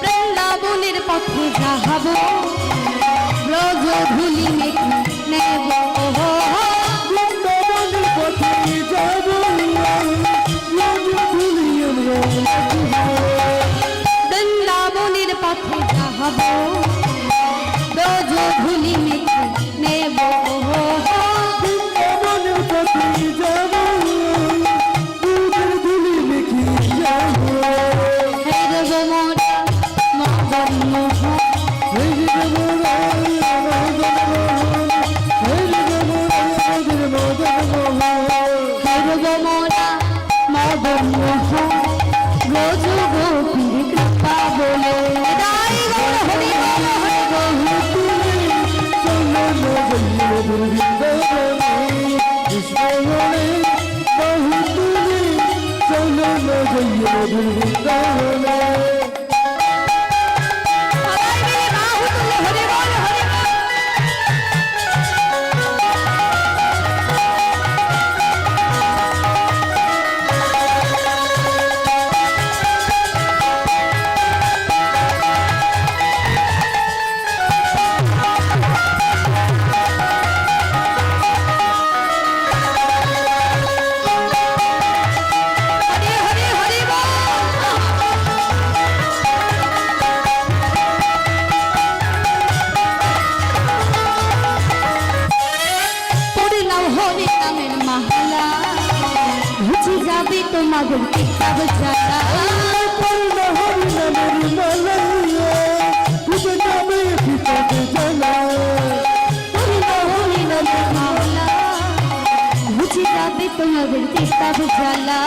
বৃন্দাবনের পথে যাহাব ব্রজ ধুলি মেখে নেব বৃন্দাবনের পথে যাব বৃন্দাবনের পথে যাহাব ব্রজ ধুলি মেখে নেব বৃন্দাবনের পথে যাব ধুলি মেখে যাব তোমাদের কিতাব জানা পূর্ণ হরি নামের মালা বুঝে যাবে কিতাব জানা পূর্ণ হরি নামের মালা বুঝে যাবে তোমাদের কিতাব জানা